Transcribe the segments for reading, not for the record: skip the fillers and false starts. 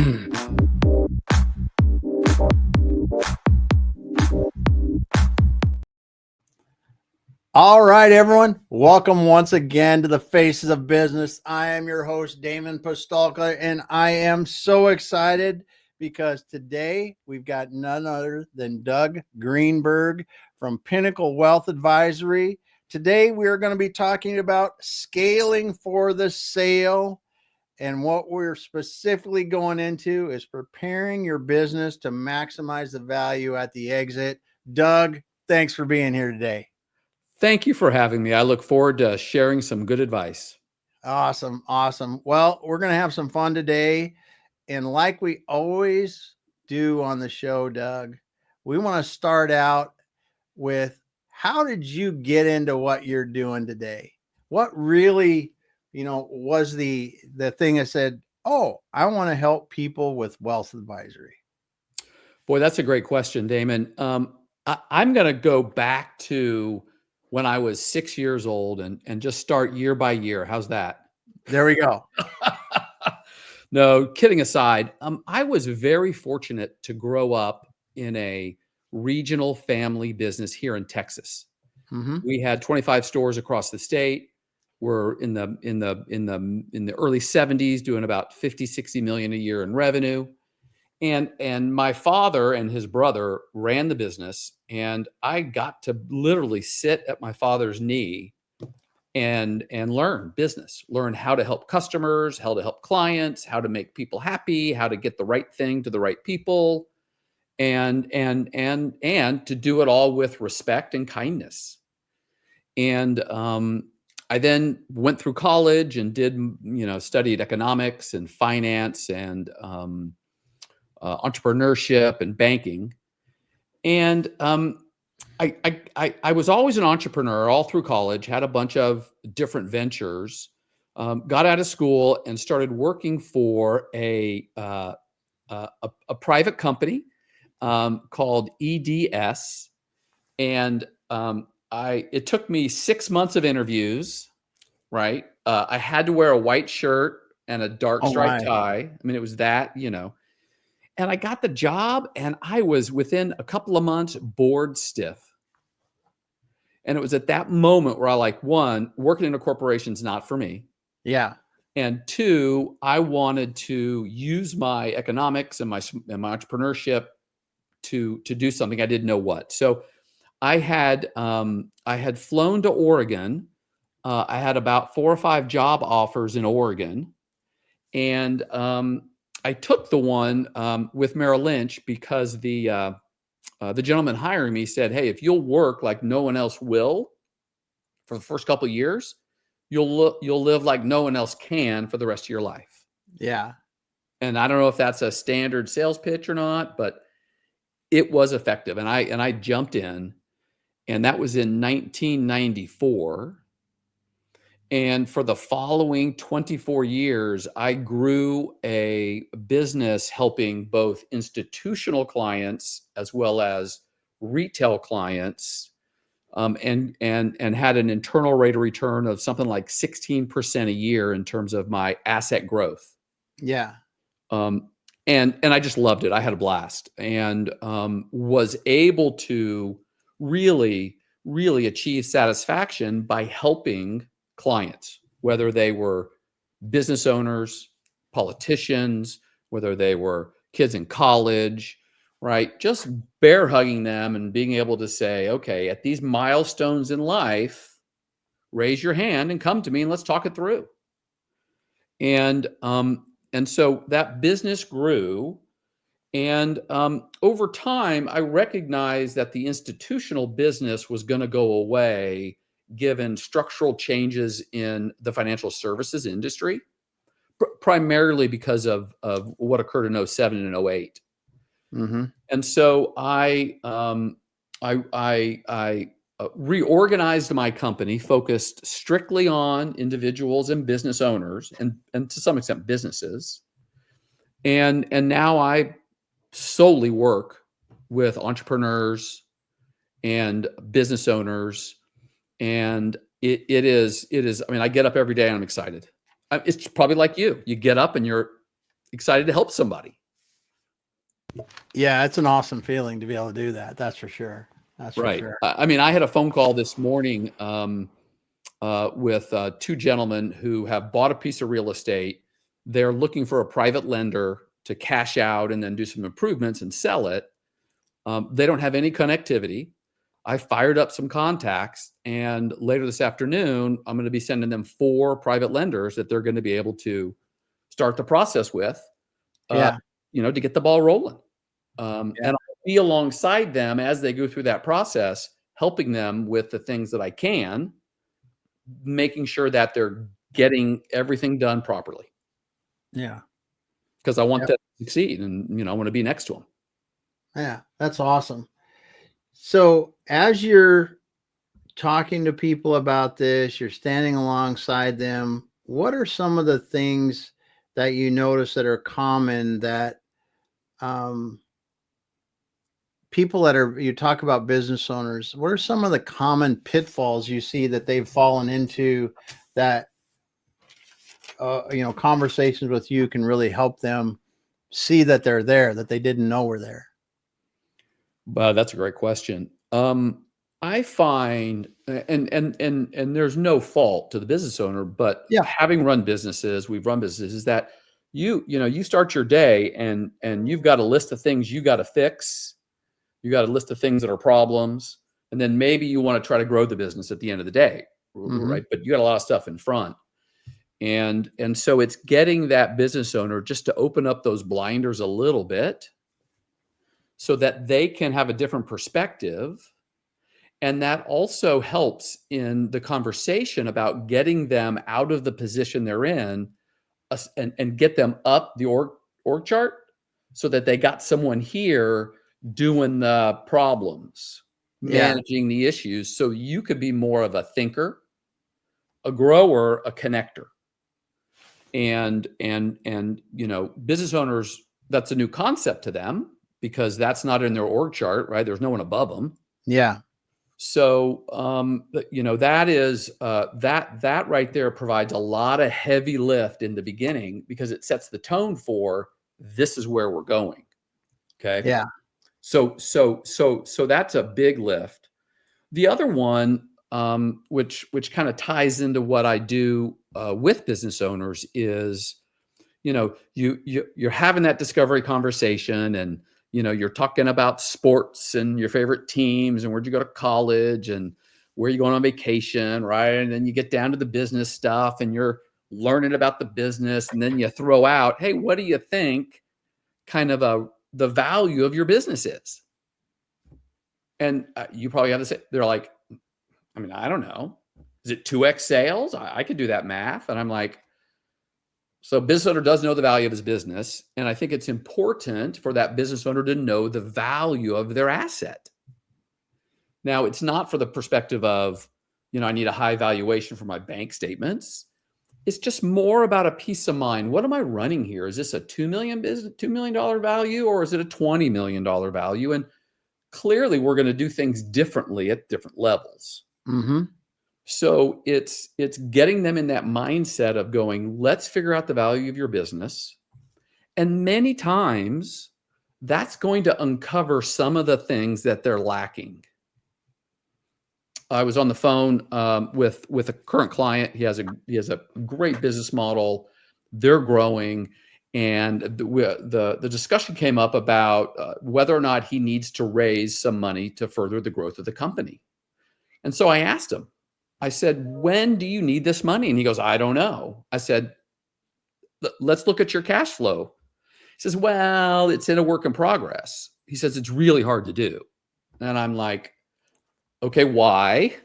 All right, everyone. Welcome once again to the Faces of Business. I am your host, Damon Postolka, and I am so excited because today we've got none other than Doug Greenberg from Pinnacle Wealth Advisory. Today we are going to be talking about scaling for the sale. And what we're specifically going into is preparing your business to maximize the value at the exit. Doug, thanks for being here today. Thank you for having me. I look forward to sharing some good advice. Awesome. Awesome. Well, we're going to have some fun today. And like we always do on the show, Doug, we want to start out with, how did you get into what you're doing today? What really, was the thing that said, oh, I want to help people with wealth advisory? Boy, that's a great question, Damon. I'm going to go back to when I was 6 years old and just start year by year. How's that? There we go. No, kidding aside, I was very fortunate to grow up in a regional family business here in Texas. Mm-hmm. We had 25 stores across the state. We're in the early 70s, doing about 50, 60 million a year in revenue. And my father and his brother ran the business, and I got to literally sit at my father's knee and learn business, learn how to help customers, how to help clients, how to make people happy, how to get the right thing to the right people, and to do it all with respect and kindness. And I then went through college and studied economics and finance and entrepreneurship and banking. And I was always an entrepreneur all through college, had a bunch of different ventures, got out of school and started working for a private company called EDS. And it took me 6 months of interviews, right? I had to wear a white shirt and a dark striped tie. I mean, it was that, And I got the job, and I was within a couple of months bored stiff. And it was at that moment where one, working in a corporation is not for me. Yeah. And two, I wanted to use my economics and my entrepreneurship to do something. I didn't know what. So I had flown to Oregon. I had about 4 or 5 job offers in Oregon, and I took the one with Merrill Lynch because the gentleman hiring me said, "Hey, if you'll work like no one else will for the first couple of years, you'll live like no one else can for the rest of your life." Yeah. And I don't know if that's a standard sales pitch or not, but it was effective. And I jumped in, and that was in 1994. And for the following 24 years, I grew a business helping both institutional clients as well as retail clients, and had an internal rate of return of something like 16% a year in terms of my asset growth. Yeah. And I just loved it. I had a blast, and was able to really, really achieve satisfaction by helping clients, whether they were business owners, politicians, whether they were kids in college, right? Just bear hugging them and being able to say, okay, at these milestones in life, raise your hand and come to me and let's talk it through. And so that business grew. And over time, I recognized that the institutional business was going to go away given structural changes in the financial services industry, primarily because of what occurred in 2007 and 2008. Mm-hmm. And so I reorganized my company, focused strictly on individuals and business owners, and to some extent businesses. And now I solely work with entrepreneurs and business owners. And it is, I mean, I get up every day and I'm excited. It's probably like you get up and you're excited to help somebody. Yeah, it's an awesome feeling to be able to do that. That's for sure. That's for sure. I mean, I had a phone call this morning with two gentlemen who have bought a piece of real estate. They're looking for a private lender to cash out and then do some improvements and sell it. They don't have any connectivity. I fired up some contacts, and later this afternoon, I'm going to be sending them 4 private lenders that they're going to be able to start the process with, Yeah. to get the ball rolling. Yeah. And I'll be alongside them as they go through that process, helping them with the things that I can, making sure that they're getting everything done properly. Yeah. Because I want them to succeed, and I want to be next to them. Yeah, that's awesome. So as you're talking to people about this, you're standing alongside them, what are some of the things that you notice that are common that people that you talk about business owners, what are some of the common pitfalls you see that they've fallen into that, conversations with you can really help them see that they're there, that they didn't know were there? That's a great question. I find, and there's no fault to the business owner, but having run businesses, we've run businesses, is that you start your day and you've got a list of things you got to fix. You got a list of things that are problems, and then maybe you want to try to grow the business at the end of the day, right? But you got a lot of stuff in front, and so it's getting that business owner just to open up those blinders a little bit, so that they can have a different perspective. And that also helps in the conversation about getting them out of the position they're in, and get them up the org chart, so that they got someone here doing the problems, managing the issues. So you could be more of a thinker, a grower, a connector. And business owners, that's a new concept to them, because that's not in their org chart, right? There's no one above them. Yeah. So, that is, that right there provides a lot of heavy lift in the beginning, because it sets the tone for, this is where we're going. Okay. Yeah. So that's a big lift. The other one, which kind of ties into what I do with business owners, is, you're having that discovery conversation, and you're talking about sports and your favorite teams and where'd you go to college and where you going on vacation, right? And then you get down to the business stuff and you're learning about the business, and then you throw out, hey, what do you think kind of the value of your business is? And you probably have to say, they're like, I mean, I don't know. Is it 2x sales? I could do that math. And I'm like, so business owner does know the value of his business. And I think it's important for that business owner to know the value of their asset. Now, it's not for the perspective of, I need a high valuation for my bank statements. It's just more about a peace of mind. What am I running here? Is this a $2 million value, or is it a $20 million value? And clearly we're going to do things differently at different levels. So it's getting them in that mindset of going, let's figure out the value of your business. And many times that's going to uncover some of the things that they're lacking. I was on the phone with a current client. He has a great business model. They're growing. And the discussion came up about whether or not he needs to raise some money to further the growth of the company. And so I asked him, I said, when do you need this money? And he goes, I don't know. I said, let's look at your cash flow. He says, well, it's in a work in progress. He says, it's really hard to do. And I'm like, okay, why?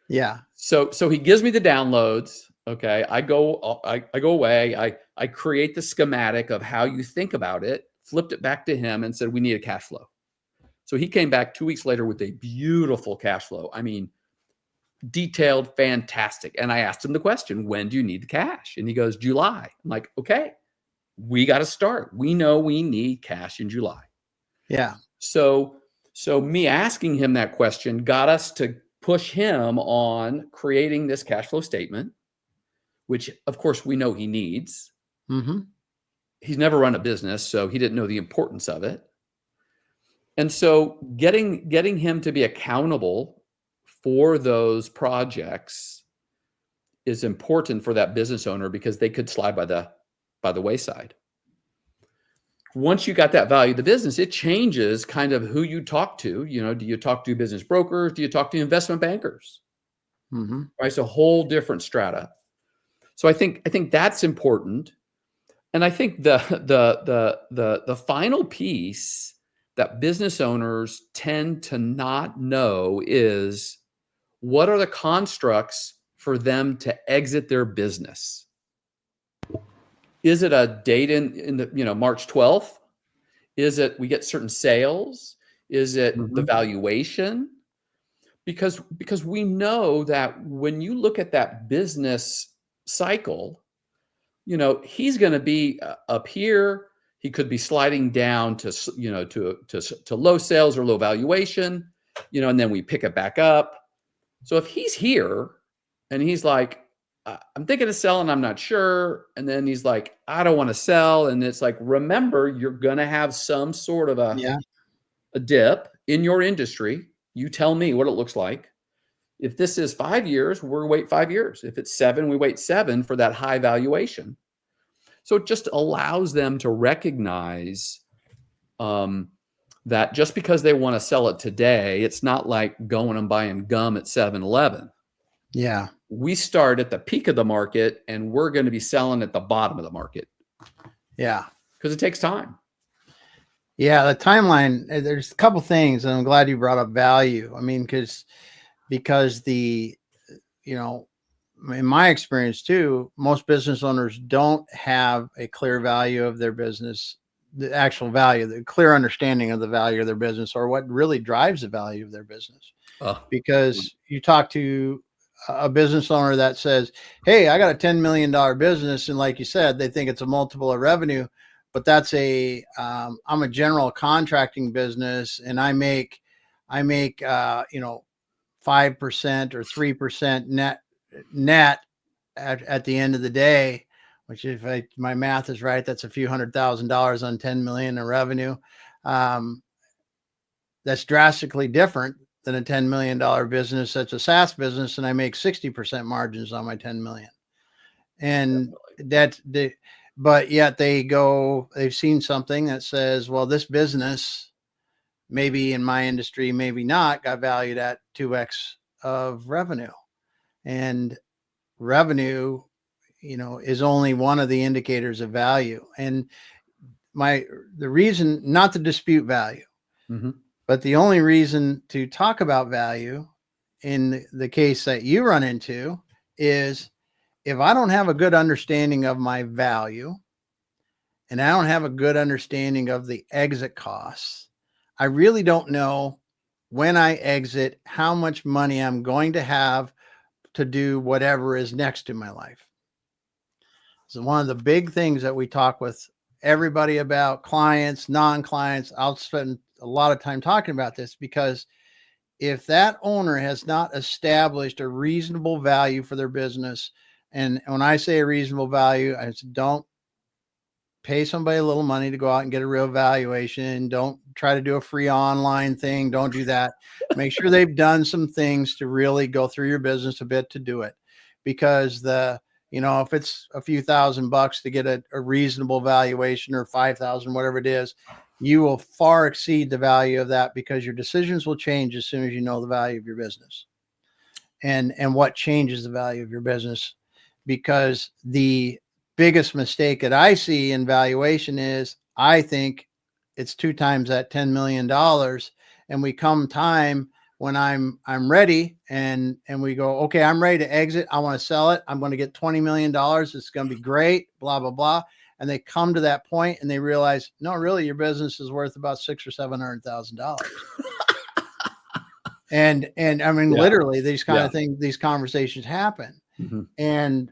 Yeah. So he gives me the downloads. Okay. I go away. I create the schematic of how you think about it, flipped it back to him and said, we need a cash flow. So he came back 2 weeks later with a beautiful cash flow. I mean, detailed, fantastic. And I asked him the question, when do you need the cash? And he goes, July. I'm like, okay, we got to start. We know we need cash in July. Yeah. So me asking him that question got us to push him on creating this cash flow statement, which of course we know he needs. he's never run a business, so he didn't know the importance of it. And so getting him to be accountable for those projects is important for that business owner, because they could slide by the wayside. Once you got that value of the business, it changes kind of who you talk to. Do you talk to business brokers? Do you talk to investment bankers? Mm-hmm. Right? It's a whole different strata. So I think that's important. And I think the final piece that business owners tend to not know is, what are the constructs for them to exit their business? Is it a date in the March 12th? Is it we get certain sales? Is it the valuation? Because we know that when you look at that business cycle, he's going to be up here. He could be sliding down to low sales or low valuation, and then we pick it back up. So if he's here and he's like, I'm thinking of selling, I'm not sure. And then he's like, I don't want to sell. And it's like, remember, you're going to have some sort of a dip in your industry. You tell me what it looks like. If this is 5 years, we'll wait 5 years. If it's 7, we wait 7 for that high valuation. So it just allows them to recognize that just because they want to sell it today, it's not like going and buying gum at 7-Eleven. Yeah. We start at the peak of the market, and we're going to be selling at the bottom of the market. Yeah. Because it takes time. Yeah. The timeline, there's a couple things, and I'm glad you brought up value. I mean, because in my experience too, most business owners don't have a clear value of their business, the actual value, the clear understanding of the value of their business, or what really drives the value of their business. Because you talk to a business owner that says, hey, I got a $10 million business. And like you said, they think it's a multiple of revenue, but that's I'm a general contracting business, and I make 5% or 3% net at the end of the day, which if my math is right, that's a few $100,000 on 10 million in revenue. That's drastically different than a $10 million business that's a SaaS business, and I make 60% margins on my 10 million. And but yet they've seen something that says, well, this business, maybe in my industry, maybe not, got valued at 2x of revenue. And revenue, is only one of the indicators of value. And the reason, not to dispute value, but the only reason to talk about value in the case that you run into is, if I don't have a good understanding of my value, and I don't have a good understanding of the exit costs, I really don't know when I exit how much money I'm going to have to do whatever is next in my life. So one of the big things that we talk with everybody about, clients, non-clients, I'll spend a lot of time talking about this, because if that owner has not established a reasonable value for their business, and when I say a reasonable value, I said, don't pay somebody a little money to go out and get a real valuation. Don't try to do a free online thing. Don't do that. Make sure they've done some things to really go through your business a bit to do it. Because if it's a few $1,000 to get a reasonable valuation, or 5,000, whatever it is, you will far exceed the value of that, because your decisions will change as soon as you know the value of your business and what changes the value of your business. Because the biggest mistake that I see in valuation is, I think it's 2 times that $10 million. And we come time when I'm ready, and we go, okay, I'm ready to exit. I want to sell it. I'm going to get $20 million. It's going to be great, blah, blah, blah. And they come to that point and they realize, no, really, your business is worth about $600,000 or $700,000. And I mean, literally these kind of things, these conversations happen. And,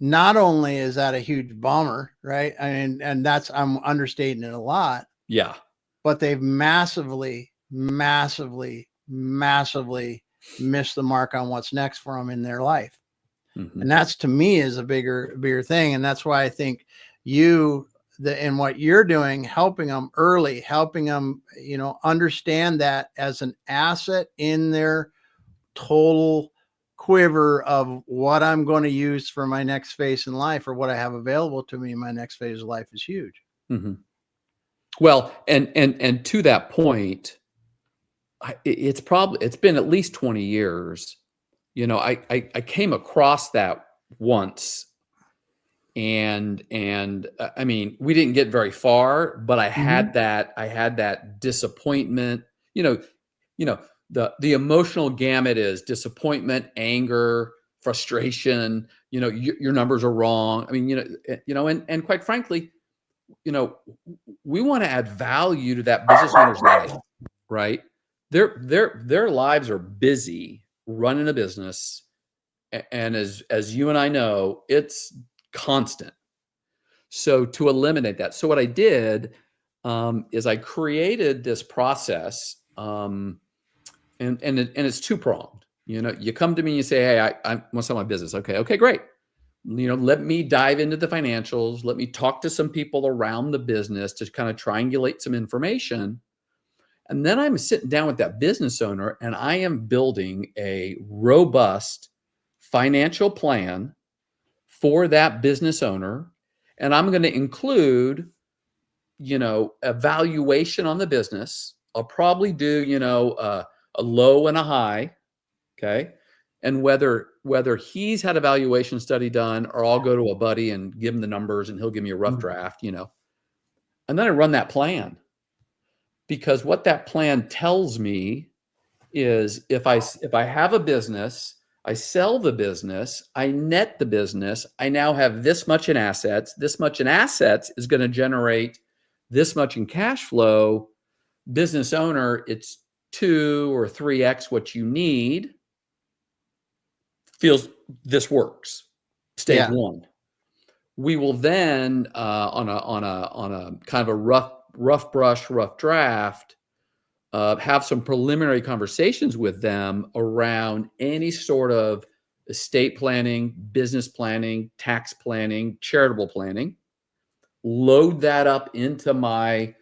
not only is that a huge bummer, right? I mean, and I'm understating it a lot. Yeah. But they've massively missed the mark on what's next for them in their life. And that's, to me, is a bigger thing. And that's why I think, and what you're doing, helping them early, helping them, understand that as an asset in their total quiver of what I'm going to use for my next phase in life, or what I have available to me in my next phase of life, is huge. Mm-hmm. Well, and to that point, it's been at least 20 years. I came across that once, and I mean, we didn't get very far, but I had that disappointment. The emotional gamut is disappointment, anger, frustration. Your numbers are wrong. I mean, and quite frankly, we want to add value to that business owner's life, right? Their lives are busy running a business, and as you and I know, it's constant. So to eliminate that, so what I did is I created this process, and it's two-pronged. You come to me and you say, "Hey, I want to sell my business." Okay, great. Let me dive into the financials. Let me talk to some people around the business to kind of triangulate some information. And then I'm sitting down with that business owner, and I am building a robust financial plan for that business owner. And I'm going to include, a valuation on the business. I'll probably do, a low and a high. Okay. And whether he's had a valuation study done, or I'll go to a buddy and give him the numbers and he'll give me a rough draft, and then I run that plan, because what that plan tells me is if I have a business, I sell the business, I net the business, I now have this much in assets. This much in assets is going to generate this much in cash flow. Business owner, it's 2 or 3x what you need. Feels this works. Stage one. We will then on a kind of a rough draft, have some preliminary conversations with them around any sort of estate planning, business planning, tax planning, charitable planning. Load that up into my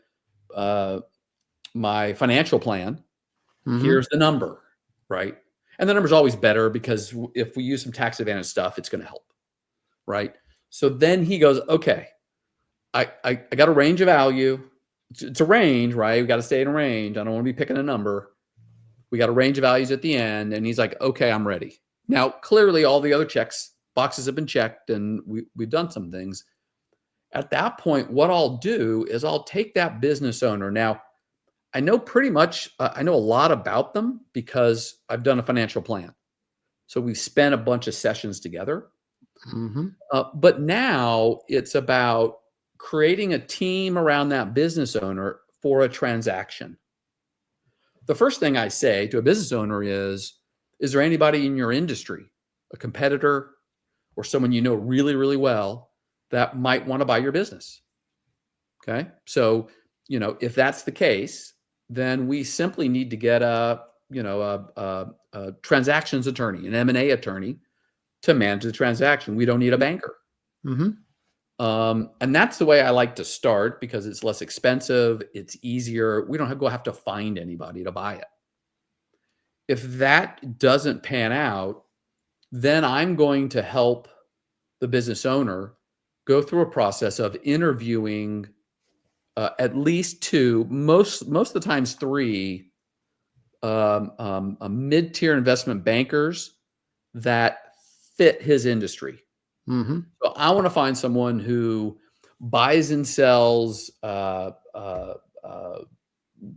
my financial plan. Here's the number, right? And the number's always better, because if we use some tax advantage stuff, it's going to help, right? So then he goes, okay, I got a range of value. It's a range, right? We got to stay in a range. I don't want to be picking a number. We got a range of values at the end. And he's like, okay, I'm ready. Now, clearly all the other boxes have been checked, and we've done some things. At that point, what I'll do is I'll take that business owner. Now, I know pretty much, I know a lot about them because I've done a financial plan. So we've spent a bunch of sessions together. But now it's about creating a team around that business owner for a transaction. The first thing I say to a business owner is there anybody in your industry, a competitor or someone you know really, really well, that might want to buy your business? Okay. So, if that's the case, then we simply need to get a transactions attorney, an M&A attorney, to manage the transaction. We don't need a banker. And that's the way I like to start, because it's less expensive. It's easier. We don't have to find anybody to buy it. If that doesn't pan out, then I'm going to help the business owner go through a process of interviewing at least 2, most of the times 3, mid-tier investment bankers that fit his industry. So I want to find someone who buys and sells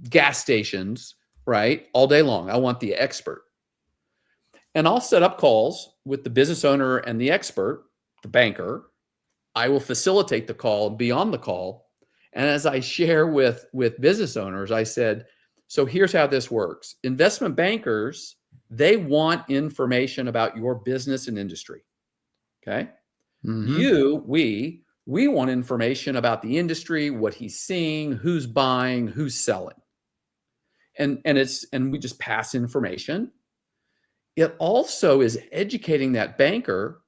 gas stations, right, all day long. I want the expert. And I'll set up calls with the business owner and the expert, the banker. I will facilitate the call and be on the call. And as I share with business owners, I said, so here's how this works. Investment bankers, they want information about your business and industry. Okay. We want information about the industry, what he's seeing, who's buying, who's selling. And we just pass information. It also is educating that banker,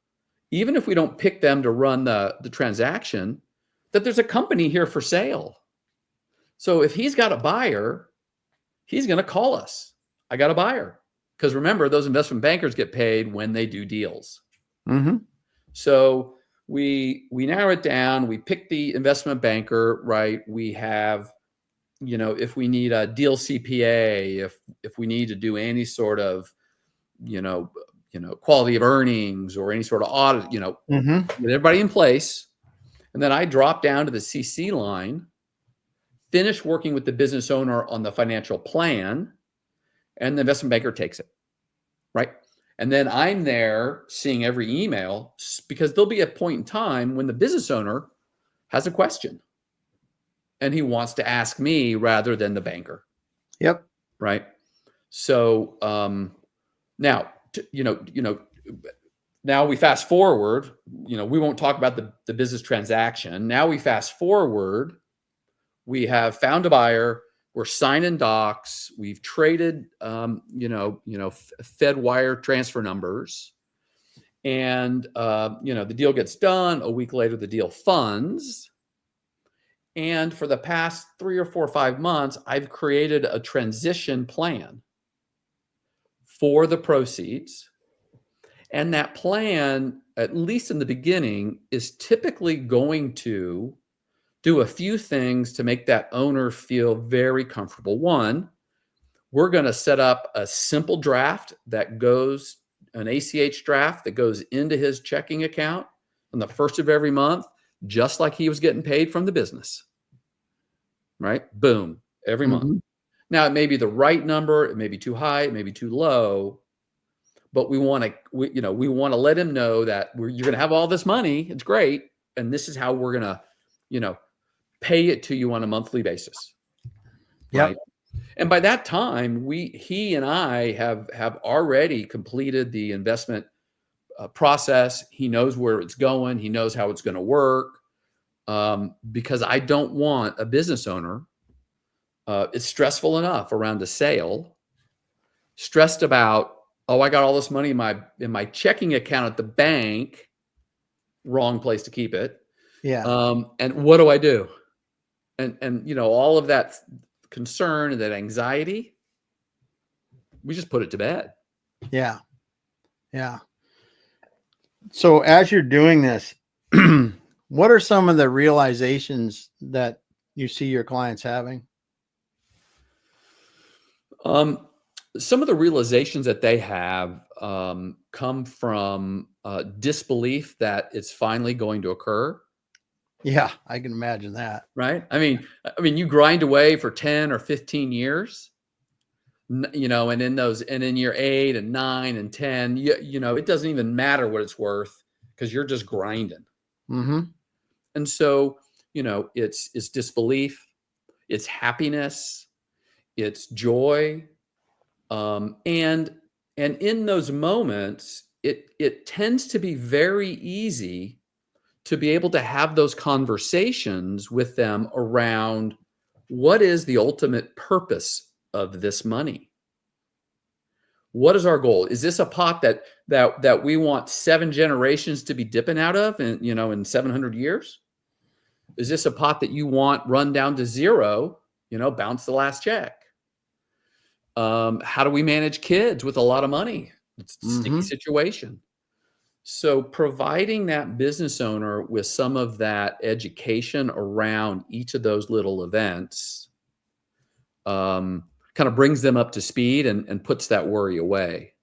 even if we don't pick them to run the transaction, that there's a company here for sale. So if he's got a buyer, he's going to call us. I got a buyer. Because remember, those investment bankers get paid when they do deals. Mm-hmm. So we narrow it down. We pick the investment banker, right? We have, if we need a deal CPA, if we need to do any sort of, quality of earnings or any sort of audit, Mm-hmm. get everybody in place. And then I drop down to the CC line, finish working with the business owner on the financial plan, and the investment banker takes it, right? And then I'm there seeing every email because there'll be a point in time when the business owner has a question and he wants to ask me rather than the banker. Yep. Right. So now, now we fast forward, we won't talk about the business transaction. Now we fast forward, we have found a buyer, we're signing docs, we've traded, Fed wire transfer numbers, and, the deal gets done. A week later, the deal funds. And for the past 3 or 4 or 5 months, I've created a transition plan for the proceeds. And that plan, at least in the beginning, is typically going to do a few things to make that owner feel very comfortable. One, we're going to set up a simple draft that goes, an ACH draft that goes into his checking account on the first of every month, just like he was getting paid from the business. Right? Boom, every month. Mm-hmm. Now, it may be the right number, it may be too high, it may be too low, but we want to let him know that you're going to have all this money. It's great, and this is how we're going to, pay it to you on a monthly basis. Yep. Right? And by that time, he and I have already completed the investment process. He knows where it's going. He knows how it's going to work. Because I don't want a business owner. It's stressful enough around a sale, stressed about, I got all this money in my checking account at the bank, wrong place to keep it. Yeah. And what do I do? And all of that concern and that anxiety, we just put it to bed. Yeah. Yeah. So as you're doing this, what are some of the realizations that you see your clients having? Some of the realizations that they have come from disbelief that it's finally going to occur. Yeah, I can imagine that. Right? I mean, you grind away for 10 or 15 years, and in year 8 and 9 and 10, it doesn't even matter what it's worth because you're just grinding. Mm-hmm. And so, it's disbelief, it's happiness, it's joy. And in those moments, it tends to be very easy to be able to have those conversations with them around what is the ultimate purpose of this money? What is our goal? Is this a pot that we want 7 generations to be dipping out of in 700 years? Is this a pot that you want run down to zero, bounce the last check? How do we manage kids with a lot of money? It's a sticky situation. So providing that business owner with some of that education around each of those little events kind of brings them up to speed and puts that worry away.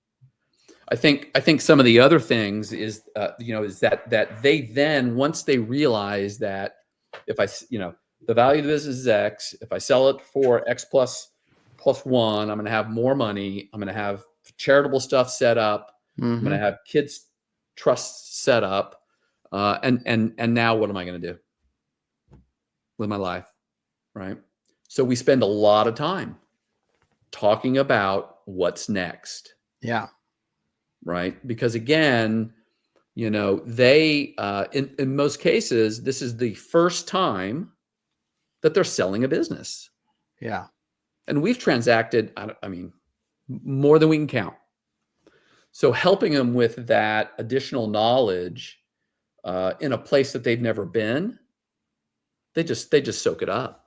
I think some of the other things is that they then, once they realize that if the value of the business is X, if I sell it for X plus 1, I'm going to have more money. I'm going to have charitable stuff set up. I'm going to have kids trust set up. And now what am I going to do with my life? Right. So we spend a lot of time talking about what's next. Yeah. Right. Because again, they, in most cases, this is the first time that they're selling a business. Yeah. And we've transacted, more than we can count. So helping them with that additional knowledge in a place that they've never been they just soak it up.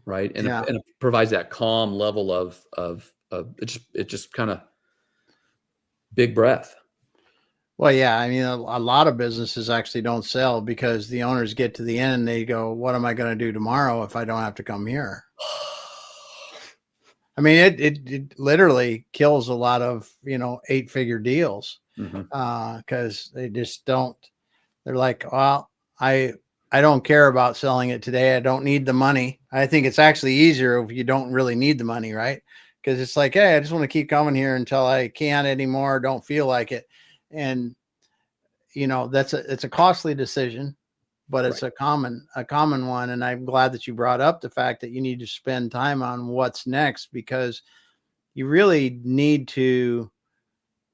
Right. And, Yeah. and it provides that calm level of it just kind of big breath. Well, yeah. I mean, a lot of businesses actually don't sell because the owners get to the end and they go, what am I going to do tomorrow if I don't have to come here? I mean, it literally kills a lot of, 8-figure deals because they just don't. They're like, well, I don't care about selling it today. I don't need the money. I think it's actually easier if you don't really need the money, right? Because it's like, hey, I just want to keep coming here until I can't anymore, don't feel like it. And it's a costly decision, but it's Right. a common one. And I'm glad that you brought up the fact that you need to spend time on what's next, because you really need to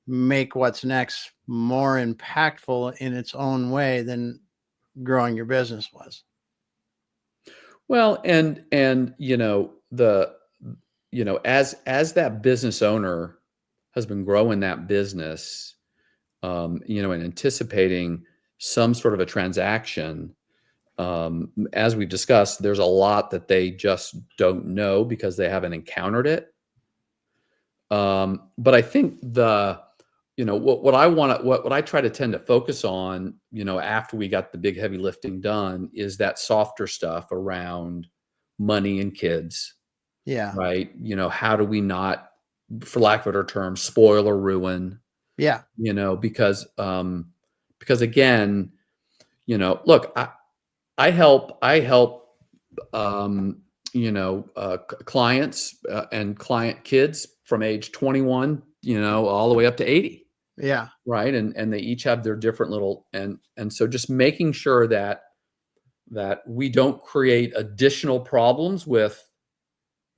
make what's next more impactful in its own way than growing your business was. Well, and as that business owner has been growing that business, and anticipating some sort of a transaction, as we've discussed, there's a lot that they just don't know because they haven't encountered it. But I think what I try to tend to focus on, after we got the big heavy lifting done, is that softer stuff around money and kids, Yeah. right? How do we not, for lack of a better term, spoil or ruin, Yeah. because again, look, I help, clients and client kids from age 21, all the way up to 80. Yeah. Right. And they each have their different little, and so just making sure that we don't create additional problems with,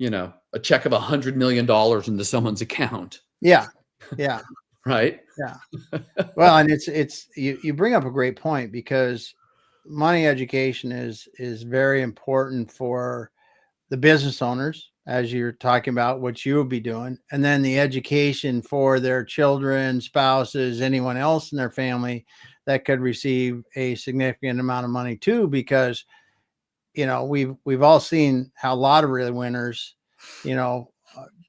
a check of $100 million into someone's account. Yeah. Yeah. Right. Yeah. Well, and it's you bring up a great point, because money education is very important for the business owners, as you're talking about what you would be doing, and then the education for their children, spouses, anyone else in their family that could receive a significant amount of money too, because we've all seen how lottery winners, you know,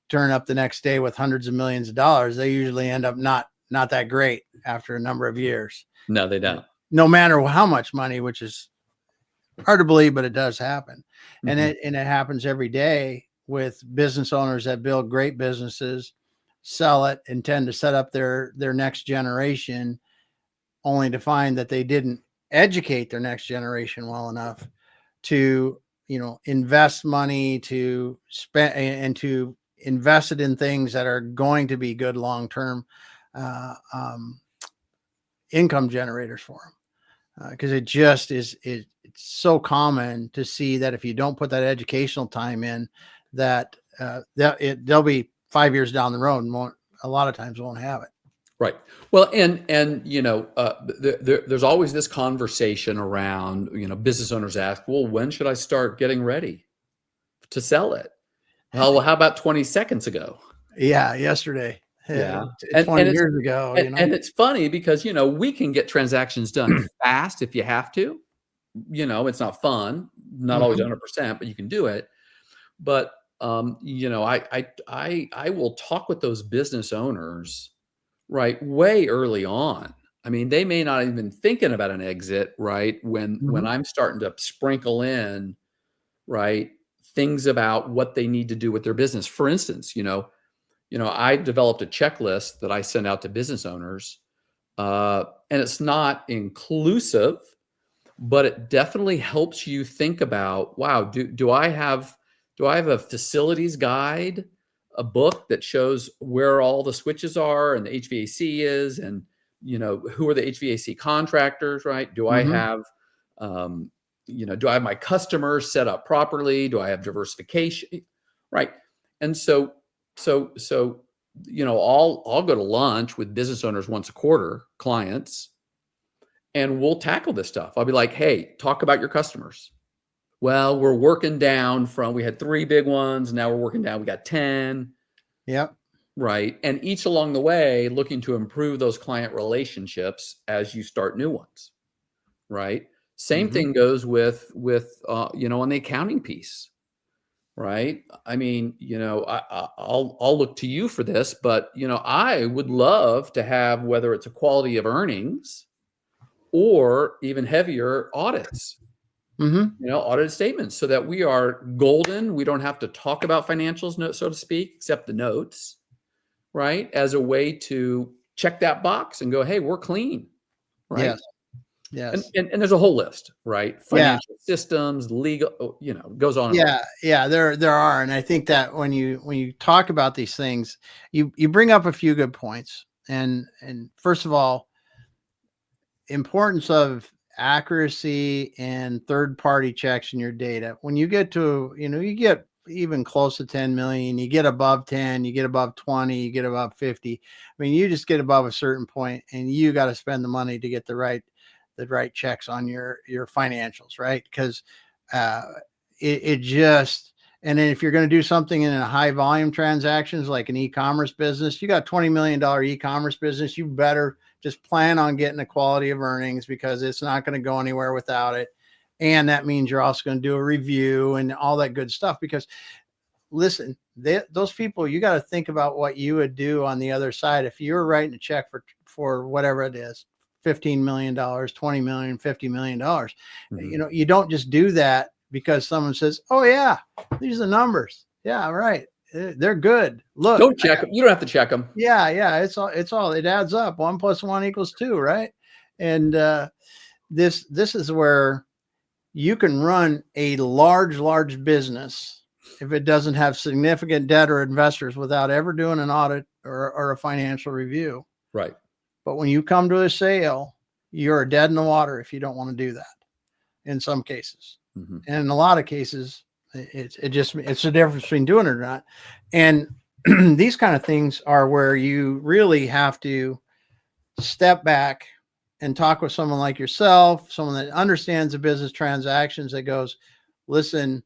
turn up the next day with hundreds of millions of dollars. They usually end up not that great after a number of years, No, they don't. no matter how much money, which is hard to believe, but it does happen. And Mhm. it happens every day with business owners that build great businesses, sell it, and tend to set up their next generation, only to find that they didn't educate their next generation well enough to, invest money, to spend, and to invest it in things that are going to be good long-term uh, um, income generators for them. Because it just it's so common to see that if you don't put that educational time in, that they'll be 5 years down the road and a lot of times won't have it. Right. Well, and there's always this conversation around, business owners ask, well, when should I start getting ready to sell it? Well, how about 20 seconds ago? Yeah, yesterday, Yeah. 20 years ago, And it's funny because, we can get transactions done fast if you have to. It's not fun, not always Mhm. 100%, but you can do it. But I will talk with those business owners, right, way early on. I mean, they may not even thinking about an exit, right? When Mhm. I'm starting to sprinkle in, right, things about what they need to do with their business. For instance, I developed a checklist that I send out to business owners, and it's not inclusive, but it definitely helps you think about, wow, do I have a facilities guide, a book that shows where all the switches are and the HVAC is, and who are the HVAC contractors, right? Mhm. Do I have my customers set up properly? Do I have diversification? Right. And so I'll go to lunch with business owners once a quarter, clients, and we'll tackle this stuff. I'll be like, hey, talk about your customers. Well, we're working down we had 3 big ones. Now we're working down, we got 10, Yep. right? And each along the way, looking to improve those client relationships as you start new ones, right? Same Mhm. thing goes with on the accounting piece, right? I mean, I'll look to you for this, but I would love to have, whether it's a quality of earnings or even heavier audits, Mhm. audited statements, so that we are golden. We don't have to talk about financials, so to speak, except the notes, right? As a way to check that box and go, hey, we're clean, right? Yes. And, Yes. and, and there's a whole list, right? Yeah. Financial systems, legal, goes on and on. Yeah, yeah, there are, and I think that when you talk about these things, you bring up a few good points, and first of all, importance of accuracy and third party checks in your data. When you get to, you get even close to 10 million, you get above 10, you get above 20, you get above 50. I mean, you just get above a certain point and you got to spend the money to get the right checks on your financials, right? Because uh it just, and then if you're going to do something in a high volume transactions like an e-commerce business, you got $20 million e-commerce business, you better just plan on getting the quality of earnings because it's not going to go anywhere without it. And that means you're also going to do a review and all that good stuff. Because listen, those people, you got to think about what you would do on the other side. If you were writing a check for whatever it is, $15 million, 20 million, $50 million, Mhm. you don't just do that because someone says, oh yeah, these are the numbers. Yeah, right. They're good. Look, Don't check them. You don't have to check them. yeah, it adds up. 1+1 = 2, right? And this is where you can run a large business if it doesn't have significant debt or investors without ever doing an audit or a financial review. Right. But when you come to a sale, you're dead in the water if you don't want to do that in some cases. Mhm. And in a lot of cases, it's the difference between doing it or not. And these kind of things are where you really have to step back and talk with someone like yourself, someone that understands the business transactions, that goes, listen,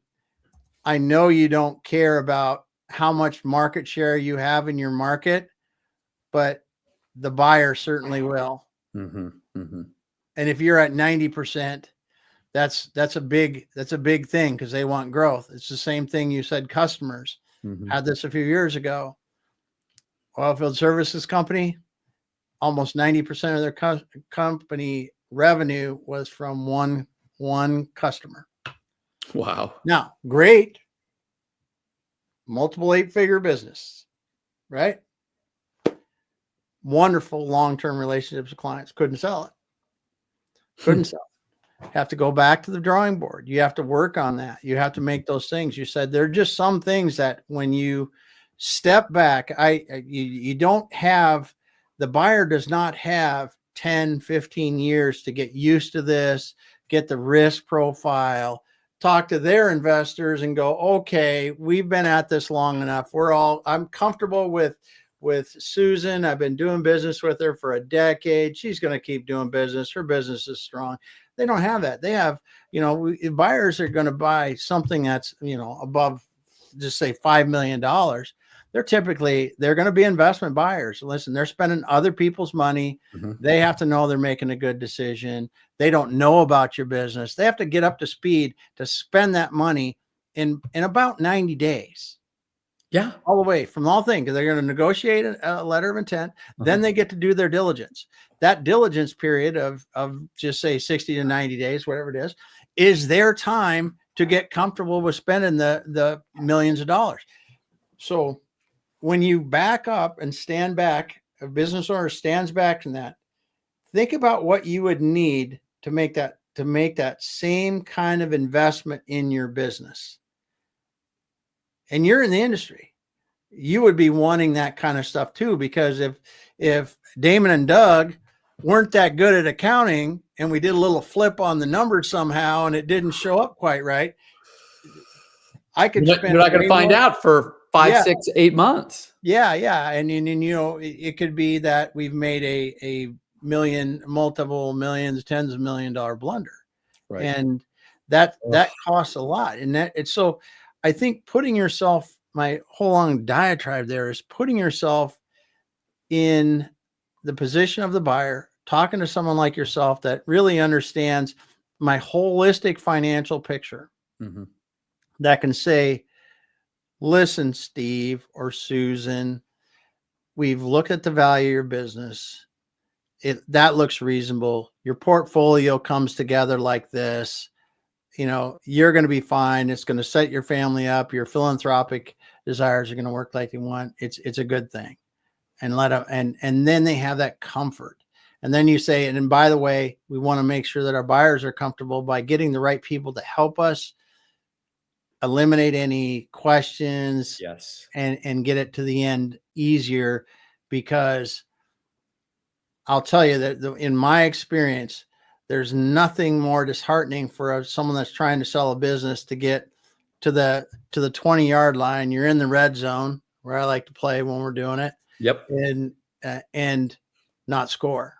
I know you don't care about how much market share you have in your market, but the buyer certainly will. Mhm. Mhm. And if you're at 90%, that's a big thing because they want growth. It's the same thing you said. Customers Mhm. had this a few years ago. Oilfield services company, almost 90% of their company revenue was from one customer. Wow. Now, great, multiple 8-figure business, right? Wonderful long-term relationships with clients. Couldn't sell it. Couldn't sell it. Have to go back to the drawing board. You have to work on that. You have to make those things. You said there are just some things that when you step back, you don't have, the buyer does not have 10, 15 years to get used to this, get the risk profile, talk to their investors and go, okay, we've been at this long enough. I'm comfortable with Susan. I've been doing business with her for a decade. She's going to keep doing business. Her business is strong. They don't have that. They have, buyers are going to buy something that's, above, just say $5 million. They're going to be investment buyers. Listen, they're spending other people's money. Mhm. They have to know they're making a good decision. They don't know about your business. They have to get up to speed to spend that money in about 90 days. Yeah. All the way from all things. They're going to negotiate a letter of intent. Uh-huh. Then they get to do their diligence. That diligence period of just say 60 to 90 days, whatever it is their time to get comfortable with spending the millions of dollars. So when you back up and stand back, a business owner stands back from that, think about what you would need to make that same kind of investment in your business. And you're in the industry, you would be wanting that kind of stuff too, because if Damon and Doug weren't that good at accounting and we did a little flip on the numbers somehow and it didn't show up quite right, I could spend You're not going to way find more. out for 5, Yeah, 6, 8 months. yeah, and it could be that we've made a million, multiple millions, tens of $1 million blunder, Right. and that Ugh. costs a lot. And that it's so, I think putting yourself, my whole long diatribe there is putting yourself in the position of the buyer, talking to someone like yourself that really understands my holistic financial picture Mm-hmm. that can say, listen, Steve or Susan, we've looked at the value of your business. That looks reasonable. Your portfolio comes together like this. You're going to be fine. It's going to set your family up. Your philanthropic desires are going to work like you want. It's a good thing. And let them, and then they have that comfort. And then you say, and by the way, we want to make sure that our buyers are comfortable by getting the right people to help us eliminate any questions Yes. and get it to the end easier. Because I'll tell you that in my experience, there's nothing more disheartening for someone that's trying to sell a business to get to the 20-yard line. You're in the red zone, where I like to play when we're doing it, Yep. and not score.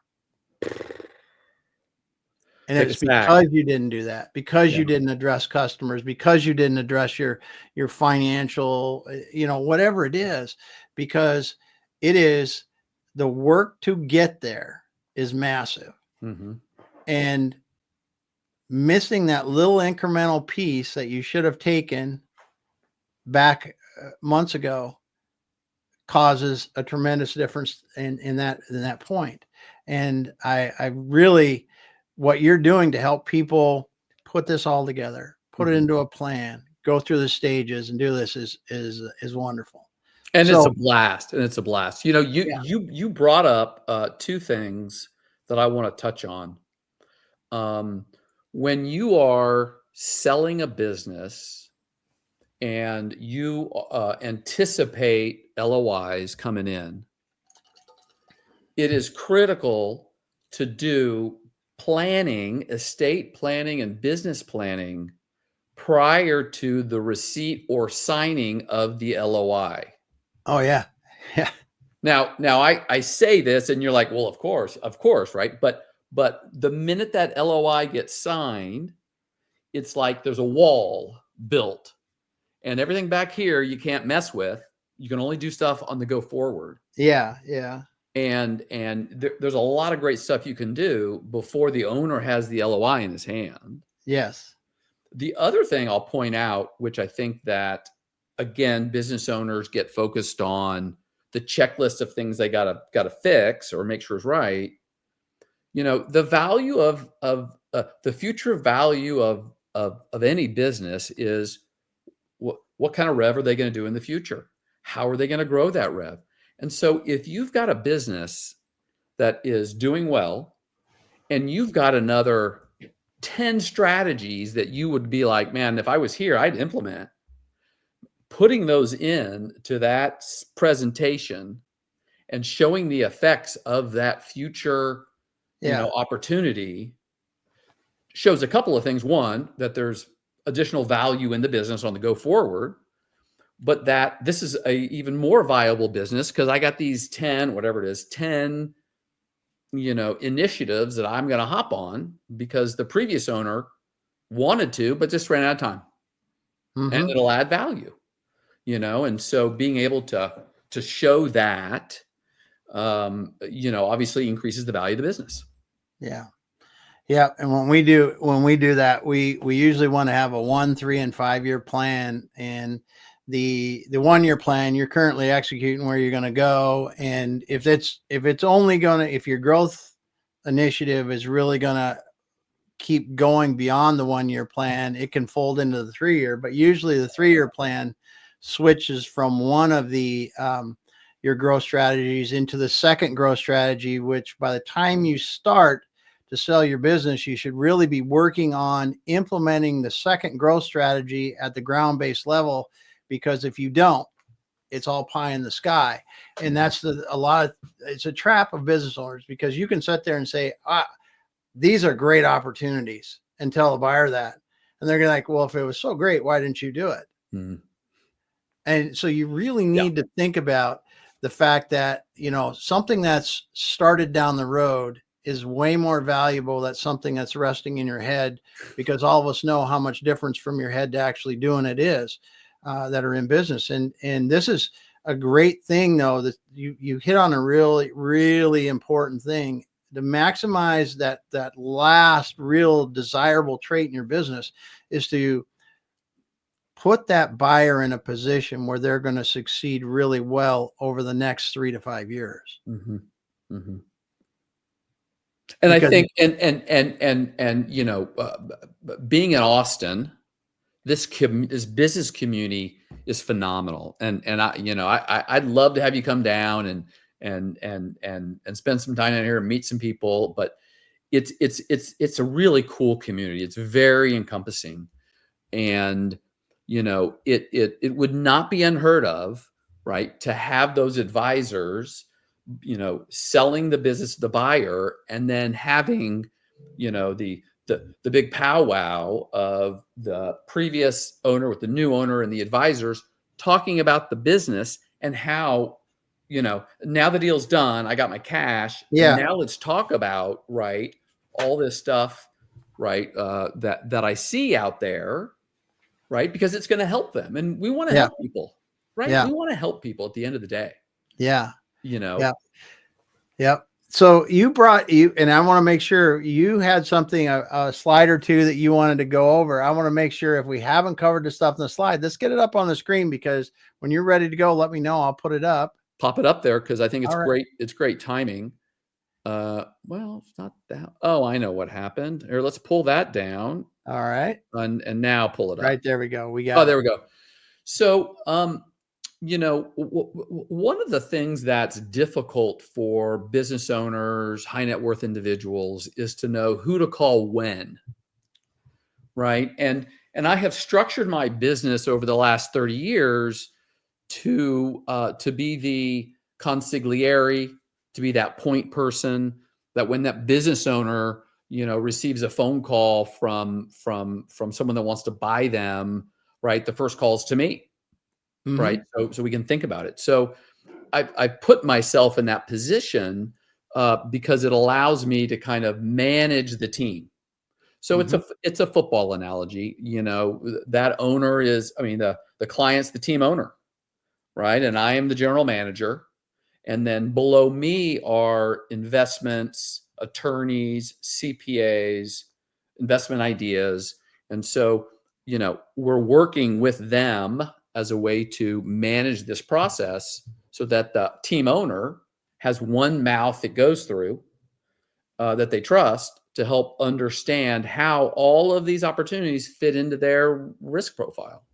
And Take it's a sack. because you didn't do that, because Yeah. you didn't address customers, because you didn't address your financial, whatever it is, because it is the work to get there is massive. Mm-hmm. And missing that little incremental piece that you should have taken back months ago causes a tremendous difference in that point. And I really, what you're doing to help people put this all together, put it Mm-hmm. into a plan, go through the stages and do this is wonderful. And So, it's a blast. And it's a blast. You yeah. you brought up two things that I want to touch on. When you are selling a business and you anticipate LOIs coming in, it is critical to do planning, estate planning, and business planning prior to the receipt or signing of the LOI. Oh yeah. Yeah. Now I say this and you're like, well, of course, right? But the minute that LOI gets signed, it's like there's a wall built and everything back here you can't mess with. You can only do stuff on the go forward. Yeah. Yeah. And there's a lot of great stuff you can do before the owner has the LOI in his hand. Yes. The other thing I'll point out, which I think that, again, business owners get focused on the checklist of things they gotta fix or make sure is right. The value of the future value of any business is what kind of rev are they going to do in the future? How are they going to grow that rev? And so if you've got a business that is doing well and you've got another 10 strategies that you would be like, man, if I was here, I'd implement, putting those in to that presentation and showing the effects of that future, Yeah. opportunity shows a couple of things. One, that there's additional value in the business on the go forward, but that this is a even more viable business because I got these 10, whatever it is, 10, initiatives that I'm going to hop on because the previous owner wanted to, but just ran out of time. And Mm-hmm. it'll add value, and so being able to show that, obviously increases the value of the business. Yeah. Yeah. And when we do that, we usually want to have a 1, 3, and 5 year plan. And the 1 year plan, you're currently executing where you're going to go. And if your growth initiative is really going to keep going beyond the 1 year plan, it can fold into the 3 year, but usually the 3 year plan switches from one of the, your growth strategies into the second growth strategy, which by the time you start to sell your business, you should really be working on implementing the second growth strategy at the ground-based level, because if you don't, it's all pie in the sky. And that's it's a trap of business owners, because you can sit there and say, these are great opportunities, and tell the buyer that. And they're like, well, if it was so great, why didn't you do it? Mm-hmm. And so you really need to think about the fact that, something that's started down the road is way more valuable than something that's resting in your head, because all of us know how much difference from your head to actually doing it is, that are in business. And this is a great thing, though, that you hit on a really, really important thing. to maximize that last real desirable trait in your business is to put that buyer in a position where they're going to succeed really well over the next 3 to 5 years. Mm-hmm. Mm-hmm. And Because, I think, being in Austin, this business community is phenomenal. And I'd love to have you come down and spend some time in here and meet some people, but it's a really cool community. It's very encompassing. And, it would not be unheard of, right, to have those advisors, selling the business to the buyer, and then having, the big powwow of the previous owner with the new owner and the advisors talking about the business and how, now the deal's done, I got my cash. yeah. And now let's talk about, right, all this stuff, right, that I see out there, right, because it's going to help them. And we want to help people, right? Yeah. We want to help people at the end of the day. Yeah. Yeah. Yep. So and I want to make sure you had something, a slide or two that you wanted to go over. I want to make sure if we haven't covered the stuff in the slide, let's get it up on the screen, because when you're ready to go, let me know. I'll put it up. Pop it up there, because I think it's All right. great. It's great timing. Well, it's not that. Oh, I know what happened. Here, let's pull that down. All right. And now pull it up. Right, there we go. We got there we go. So, one of the things that's difficult for business owners, high net worth individuals, is to know who to call when, right? And I have structured my business over the last 30 years to be the consigliere, to be that point person, that when that business owner, receives a phone call from someone that wants to buy them, right, the first call is to me. Mm-hmm. Right. So we can think about it. So I put myself in that position because it allows me to kind of manage the team. So it's a football analogy. That owner is, the client's the team owner, right? And I am the general manager. And then below me are investments, attorneys, CPAs, investment ideas. And so, we're working with them as a way to manage this process so that the team owner has one mouth it goes through that they trust to help understand how all of these opportunities fit into their risk profile.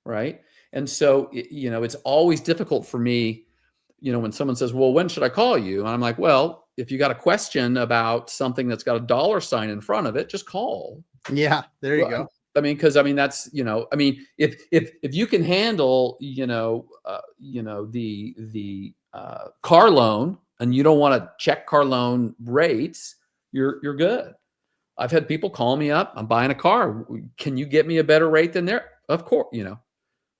Right. And so, it's always difficult for me, when someone says, well, when should I call you? And I'm like, well, if you got a question about something that's got a dollar sign in front of it, just call. Yeah, there you go. Because that's, if you can handle, the car loan, and you don't want to check car loan rates, you're good. I've had people call me up. I'm buying a car. Can you get me a better rate than there? Of course,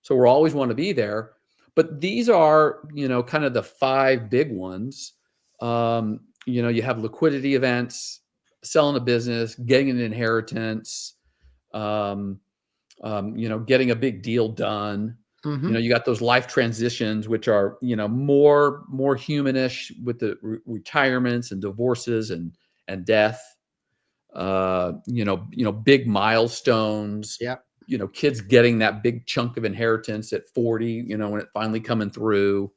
so we're always want to be there. But these are, kind of the 5 big ones. You have liquidity events, selling a business, getting an inheritance, getting a big deal done. Mm-hmm. You got those life transitions, which are, more humanish with the retirements and divorces and death. Big milestones. Yeah. Kids getting that big chunk of inheritance at 40, when it finally coming through.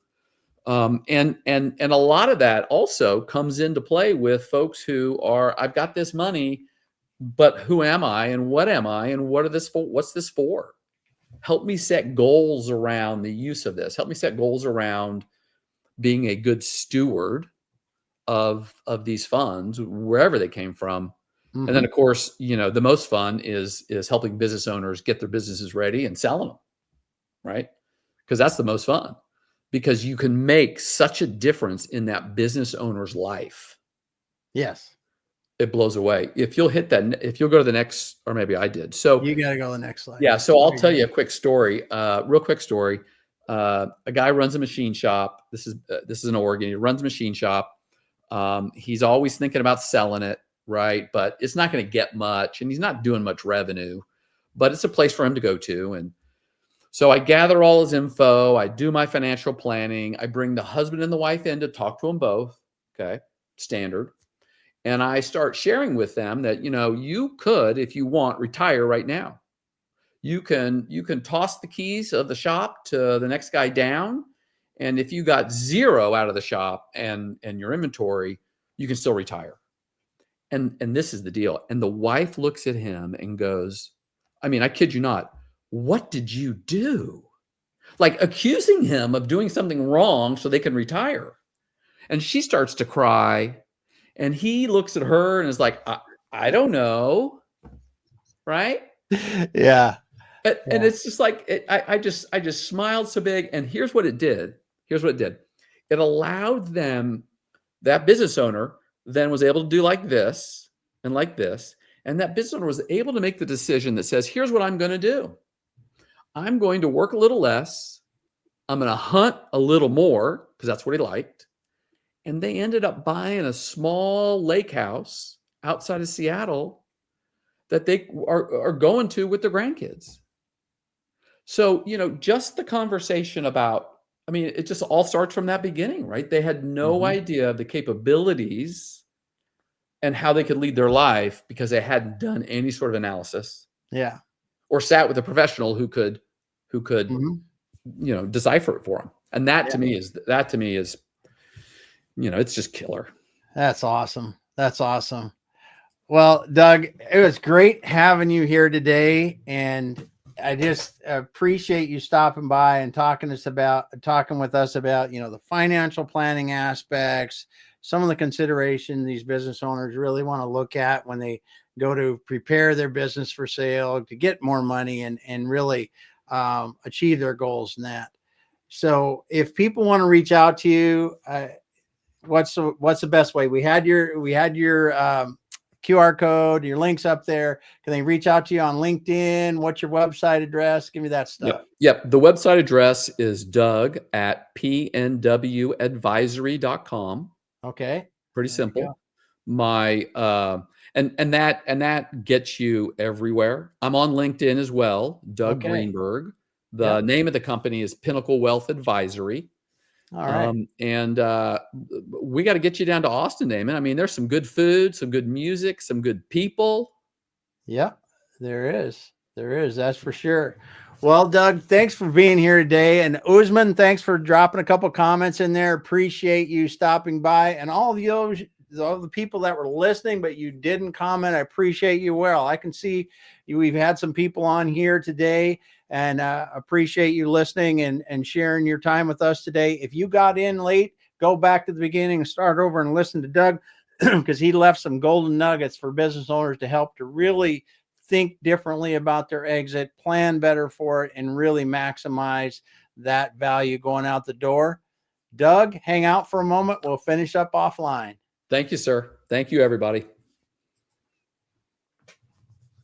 And a lot of that also comes into play with folks who are, I've got this money, but who am I and what am I and what are this for? What's this for? Help me set goals around the use of this. Help me set goals around being a good steward of these funds, wherever they came from. Mm-hmm. And then, of course, the most fun is helping business owners get their businesses ready and selling them, right? Because that's the most fun, because you can make such a difference in that business owner's life. Yes. It blows away. If you'll hit that, if you'll go to the next, or maybe I did. So you got to go to the next slide. Yeah. So I'll tell you a quick story, real quick story. A guy runs a machine shop. This is in Oregon. He runs a machine shop. He's always thinking about selling it. Right. But it's not going to get much, and he's not doing much revenue, but it's a place for him to go to. And so I gather all his info. I do my financial planning. I bring the husband and the wife in to talk to them both. Okay. standard. And I start sharing with them that, you could, if you want, retire right now. You can toss the keys of the shop to the next guy down. And if you got 0 out of the shop and your inventory, you can still retire. And this is the deal. And the wife looks at him and goes, I mean, I kid you not, what did you do? Like accusing him of doing something wrong so they can retire. And she starts to cry. And he looks at her and is like, I don't know. Right? Yeah. And it's just like, I just smiled so big. And here's what it did. It allowed them, that business owner then was able to do like this and like this. And that business owner was able to make the decision that says, here's what I'm going to do. I'm going to work a little less. I'm going to hunt a little more because that's what he liked. And they ended up buying a small lake house outside of Seattle that they are going to with their grandkids. So, just the conversation about, I mean, it just all starts from that beginning, right? They had no idea of the capabilities and how they could lead their life because they hadn't done any sort of analysis. Yeah. Or sat with a professional who could decipher it for them. And that to me is, it's just killer. That's awesome. Well, Doug, it was great having you here today. And I just appreciate you stopping by and talking with us about, the financial planning aspects, some of the considerations these business owners really want to look at when they go to prepare their business for sale, to get more money and really achieve their goals in that. So if people want to reach out to you, what's the best way? We had your QR code, your links up there. Can they reach out to you on LinkedIn? What's your website address? Give me that stuff. Yep. The website address is doug@pnwadvisory.com. Okay. Pretty simple. My and that gets you everywhere. I'm on LinkedIn as well, Doug Greenberg. The name of the company is Pinnacle Wealth Advisory. All right. And we got to get you down to Austin, Damon. I mean, there's some good food, some good music, some good people. Yep, there is. That's for sure. Well, Doug, thanks for being here today. And Usman, thanks for dropping a couple comments in there. Appreciate you stopping by. And all the people that were listening, but you didn't comment, I appreciate you. Well, I can see we've had some people on here today, and appreciate you listening and sharing your time with us today. If you got in late, go back to the beginning and start over and listen to Doug because he left some golden nuggets for business owners to help to really think differently about their exit, plan better for it, and really maximize that value going out the door. Doug, hang out for a moment. We'll finish up offline. Thank you, sir. Thank you, everybody.